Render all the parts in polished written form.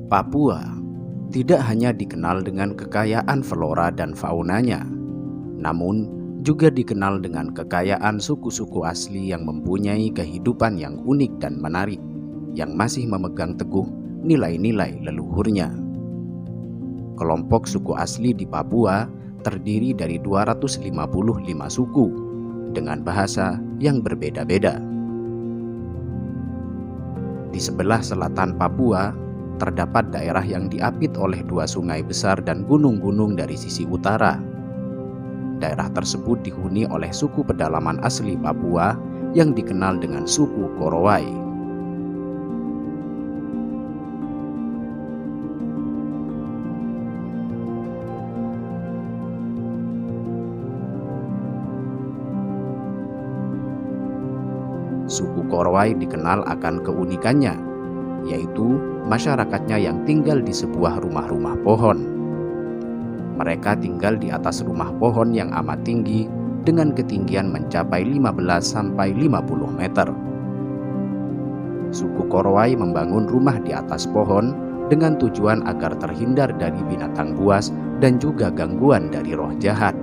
Papua tidak hanya dikenal dengan kekayaan flora dan faunanya, namun juga dikenal dengan kekayaan suku-suku asli yang mempunyai kehidupan yang unik dan menarik, yang masih memegang teguh nilai-nilai leluhurnya. Kelompok suku asli di Papua terdiri dari 255 suku dengan bahasa yang berbeda-beda. Di sebelah selatan Papua terdapat daerah yang diapit oleh dua sungai besar dan gunung-gunung dari sisi utara. Daerah tersebut dihuni oleh suku pedalaman asli Papua yang dikenal dengan suku Korowai. Suku Korowai dikenal akan keunikannya, yaitu masyarakatnya yang tinggal di sebuah rumah-rumah pohon. Mereka tinggal di atas rumah pohon yang amat tinggi dengan ketinggian mencapai 15-50 meter. Suku Korowai membangun rumah di atas pohon dengan tujuan agar terhindar dari binatang buas dan juga gangguan dari roh jahat.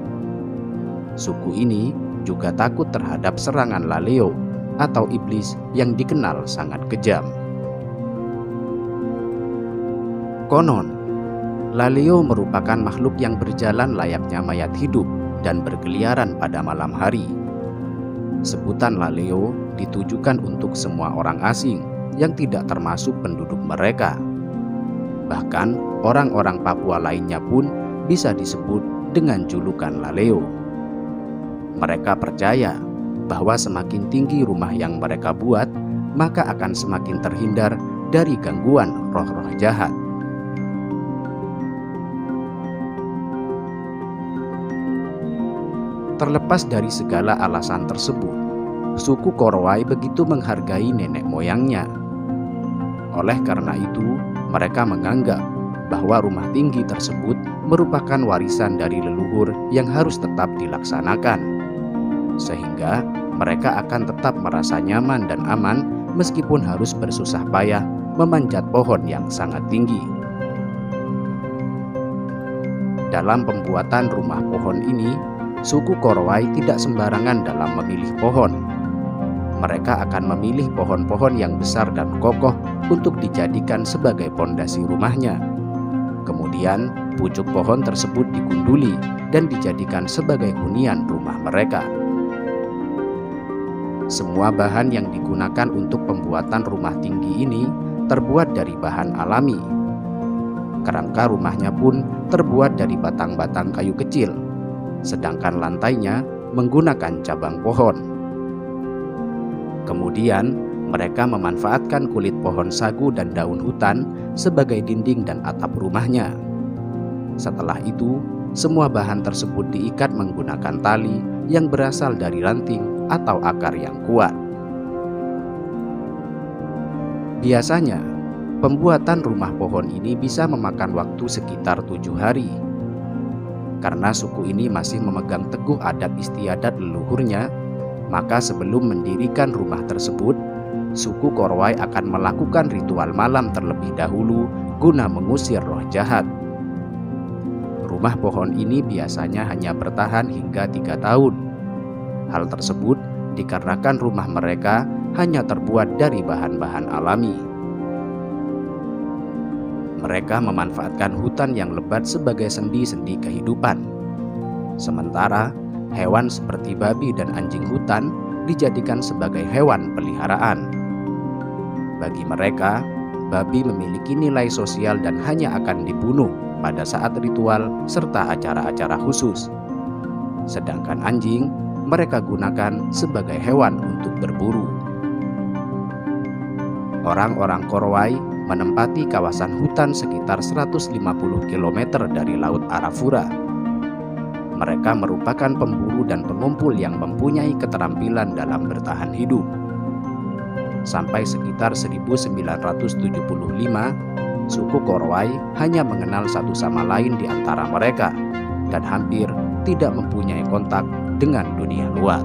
Suku ini juga takut terhadap serangan laleo atau iblis yang dikenal sangat kejam. Konon, laleo merupakan makhluk yang berjalan layaknya mayat hidup dan berkeliaran pada malam hari. Sebutan laleo ditujukan untuk semua orang asing yang tidak termasuk penduduk mereka. Bahkan orang-orang Papua lainnya pun bisa disebut dengan julukan laleo. Mereka percaya bahwa semakin tinggi rumah yang mereka buat, maka akan semakin terhindar dari gangguan roh-roh jahat. Terlepas dari segala alasan tersebut, suku Korowai begitu menghargai nenek moyangnya. Oleh karena itu, mereka menganggap bahwa rumah tinggi tersebut merupakan warisan dari leluhur yang harus tetap dilaksanakan, sehingga mereka akan tetap merasa nyaman dan aman meskipun harus bersusah payah memanjat pohon yang sangat tinggi. Dalam pembuatan rumah pohon ini, suku Korowai tidak sembarangan dalam memilih pohon. Mereka akan memilih pohon-pohon yang besar dan kokoh untuk dijadikan sebagai pondasi rumahnya. Kemudian, pucuk pohon tersebut digunduli dan dijadikan sebagai hunian rumah mereka. Semua bahan yang digunakan untuk pembuatan rumah tinggi ini terbuat dari bahan alami. Kerangka rumahnya pun terbuat dari batang-batang kayu kecil, sedangkan lantainya menggunakan cabang pohon. Kemudian, mereka memanfaatkan kulit pohon sagu dan daun hutan sebagai dinding dan atap rumahnya. Setelah itu, semua bahan tersebut diikat menggunakan tali yang berasal dari ranting atau akar yang kuat. Biasanya, pembuatan rumah pohon ini bisa memakan waktu sekitar 7 hari. Karena suku ini masih memegang teguh adat istiadat leluhurnya, maka sebelum mendirikan rumah tersebut, suku Korowai akan melakukan ritual malam terlebih dahulu guna mengusir roh jahat. Rumah pohon ini biasanya hanya bertahan hingga 3 tahun. Hal tersebut dikarenakan rumah mereka hanya terbuat dari bahan-bahan alami. Mereka memanfaatkan hutan yang lebat sebagai sendi-sendi kehidupan. Sementara hewan seperti babi dan anjing hutan dijadikan sebagai hewan peliharaan. Bagi mereka, babi memiliki nilai sosial dan hanya akan dibunuh pada saat ritual serta acara-acara khusus. Sedangkan anjing mereka gunakan sebagai hewan untuk berburu. Orang-orang Korowai menempati kawasan hutan sekitar 150 km dari Laut Arafura. Mereka merupakan pemburu dan pengumpul yang mempunyai keterampilan dalam bertahan hidup. Sampai sekitar 1975, suku Korowai hanya mengenal satu sama lain di antara mereka dan hampir tidak mempunyai kontak dengan dunia luar.